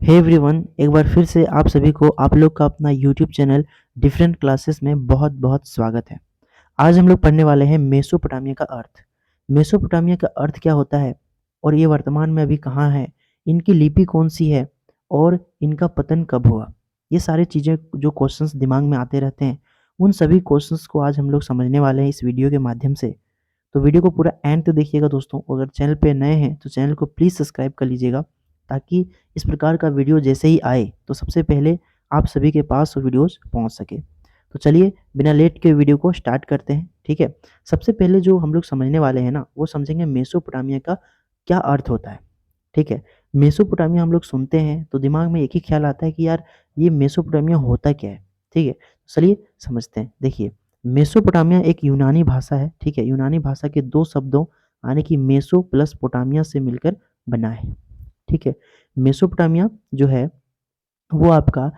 Hey everyone, एक बार फिर से आप सभी को आप लोग का अपना यूट्यूब चैनल डिफरेंट क्लासेस में बहुत बहुत स्वागत है। आज हम लोग पढ़ने वाले हैं मेसोपोटामिया का अर्थ। मेसोपोटामिया का अर्थ क्या होता है और ये वर्तमान में अभी कहाँ है, इनकी लिपि कौन सी है और इनका पतन कब हुआ। ये सारी चीज़ें जो क्वेश्चंस दिमाग में आते रहते हैं, उन सभी क्वेश्चंस को आज हम लोग समझने वाले हैं इस वीडियो के माध्यम से। तो वीडियो को पूरा एंड तक देखिएगा दोस्तों। अगर चैनल पे नए हैं तो चैनल को प्लीज़ सब्सक्राइब कर लीजिएगा, ताकि इस प्रकार का वीडियो जैसे ही आए तो सबसे पहले आप सभी के पास वो वीडियोस पहुंच सके। तो चलिए बिना लेट के वीडियो को स्टार्ट करते हैं। ठीक है, सबसे पहले जो हम लोग समझने वाले हैं ना, वो समझेंगे मेसोपोटामिया का क्या अर्थ होता है। ठीक है, मेसोपोटामिया हम लोग सुनते हैं तो दिमाग में एक ही ख्याल आता है कि यार ये मेसोपोटामिया होता क्या है। ठीक है, चलिए समझते हैं। देखिए, मेसोपोटामिया एक यूनानी भाषा है। ठीक है, यूनानी भाषा के दो शब्दों यानी कि मेसो प्लस पोटामिया से मिलकर बना है। ठीक है, मेसोपोटामिया जो है वो आपका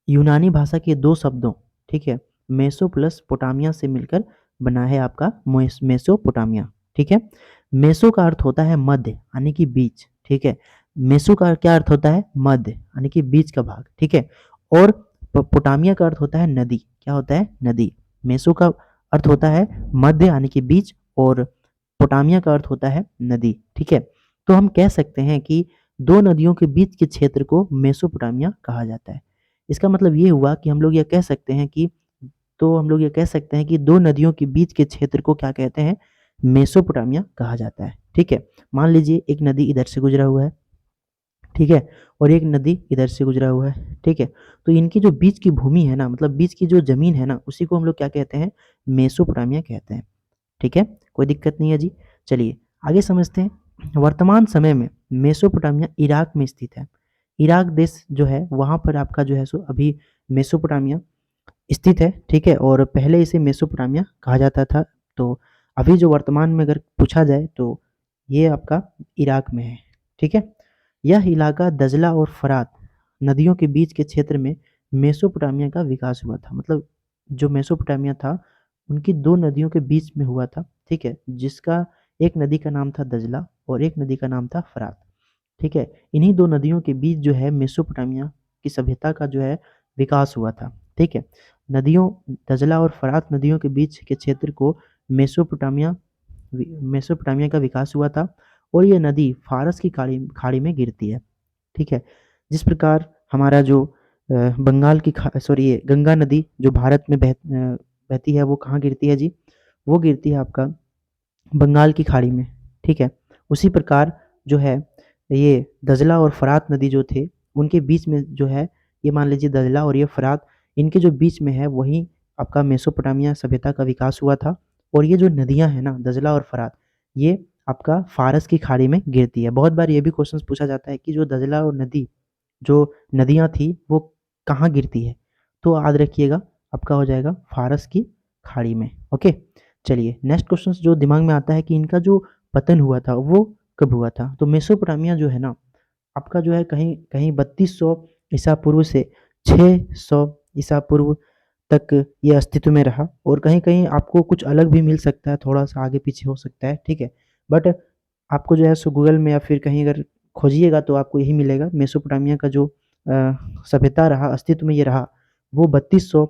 यूनानी भाषा के दो शब्दों, ठीक है, मेसो प्लस पोटामिया से मिलकर बना है आपका मेसोपोटामिया। ठीक है, मेसो का अर्थ होता है मध्य यानी कि बीच। ठीक है, मेसो का क्या अर्थ होता है, मध्य यानी कि बीच का भाग। ठीक है, और पोटामिया का अर्थ होता है नदी। क्या होता है, नदी। मेसो का अर्थ होता है मध्य यानी कि बीच, और पोटामिया का अर्थ होता है नदी। ठीक है, तो हम कह सकते हैं कि दो नदियों के बीच के क्षेत्र को मेसोपोटामिया कहा जाता है। इसका मतलब ये हुआ कि हम लोग ये कह सकते हैं कि दो नदियों के बीच के क्षेत्र को क्या कहते हैं, मेसोपोटामिया कहा जाता है। ठीक है, मान लीजिए एक नदी इधर से गुजरा हुआ है, ठीक है, और एक नदी इधर से गुजरा हुआ है। ठीक है, तो इनकी जो बीच की भूमि है ना, मतलब बीच की जो जमीन है ना, उसी को हम लोग क्या कहते हैं, मेसोपोटामिया कहते हैं। ठीक है, कोई दिक्कत नहीं है जी। चलिए आगे समझते हैं। वर्तमान समय में मेसोपोटामिया इराक में स्थित है। इराक देश जो है वहाँ पर आपका जो है सो अभी मेसोपोटामिया स्थित है। ठीक है, और पहले इसे मेसोपोटामिया कहा जाता था। तो अभी जो वर्तमान में अगर पूछा जाए तो ये आपका इराक में है। ठीक है, यह इलाका दजला और फरात नदियों के बीच के क्षेत्र में मेसोपोटामिया का विकास हुआ था। मतलब जो मेसोपोटामिया था उनकी दो नदियों के बीच में हुआ था। ठीक है, जिसका एक नदी का नाम था दजला और एक नदी का नाम था फरात। ठीक है, इन्हीं दो नदियों के बीच जो है मेसोपोटामिया की सभ्यता का जो है विकास हुआ था। ठीक है, नदियों दजला और फरात नदियों के बीच के क्षेत्र को मेसोपोटामिया मेसोपोटामिया का विकास हुआ था, और ये नदी फारस की खाड़ी खाड़ी में गिरती है। ठीक है, जिस प्रकार हमारा जो बंगाल की सॉरी ये गंगा नदी जो भारत में बहती है, वो कहाँ गिरती है जी, वो गिरती है आपका बंगाल की खाड़ी में। ठीक है, उसी प्रकार जो है ये दजला और फरात नदी जो थे उनके बीच में जो है, ये मान लीजिए दजला और ये फरात, इनके जो बीच में है वहीं आपका मेसोपोटामिया सभ्यता का विकास हुआ था। और ये जो नदियां हैं ना, दजला और फरात, ये आपका फारस की खाड़ी में गिरती है। बहुत बार ये भी क्वेश्चन पूछा जाता है कि जो दजला और जो नदियां थी वो कहाँ गिरती है, तो याद रखिएगा आपका हो जाएगा फारस की खाड़ी में। ओके, चलिए नेक्स्ट क्वेश्चन जो दिमाग में आता है कि इनका जो पतन हुआ था वो कब हुआ था। तो मेसोपोटामिया जो है ना आपका जो है कहीं कहीं 3200 ईसा पूर्व से 600 ईसा पूर्व तक ये अस्तित्व में रहा, और कहीं कहीं आपको कुछ अलग भी मिल सकता है, थोड़ा सा आगे पीछे हो सकता है। ठीक है, बट आपको जो है सो गूगल में या फिर कहीं अगर खोजिएगा तो आपको यही मिलेगा, मेसोपोटामिया का जो सभ्यता रहा, अस्तित्व में ये रहा, वो 3200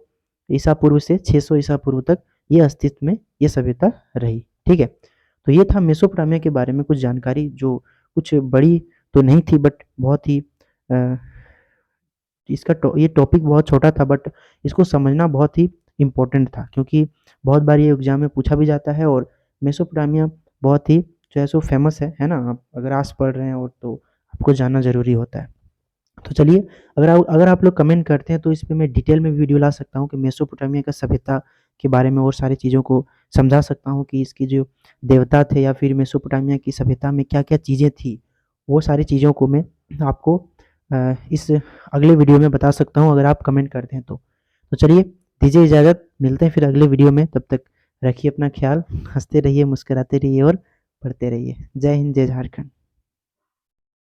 ईसा पूर्व से 600 ईसा पूर्व तक ये अस्तित्व में ये सभ्यता रही। ठीक है, तो ये था मेसोपोटामिया के बारे में कुछ जानकारी, जो कुछ बड़ी तो नहीं थी, बट बहुत ही अ, ये टॉपिक बहुत छोटा था, बट इसको समझना बहुत ही इम्पोर्टेंट था, क्योंकि बहुत बार ये एग्जाम में पूछा भी जाता है। और मेसोपोटामिया बहुत ही जो है सो फेमस है ना। आप अगर आस पढ़ रहे हैं और तो आपको जानना ज़रूरी होता है। तो चलिए, अगर आप लोग कमेंट करते हैं तो इस पे मैं डिटेल में वीडियो ला सकता हूँ कि मेसोपोटामिया का सभ्यता के बारे में और सारी चीज़ों को समझा सकता हूँ कि इसकी जो देवता थे या फिर मेसोपोटामिया की सभ्यता में क्या-क्या चीज़ें थी, वो सारी चीज़ों को मैं आपको इस अगले वीडियो में बता सकता हूँ, अगर आप कमेंट करते हैं तो। तो चलिए दीजिए इजाज़त, मिलते हैं फिर अगले वीडियो में। तब तक रखिए अपना ख्याल, हँसते रहिए, मुस्कुराते रहिए और पढ़ते रहिए। जय हिंद, जय झारखंड।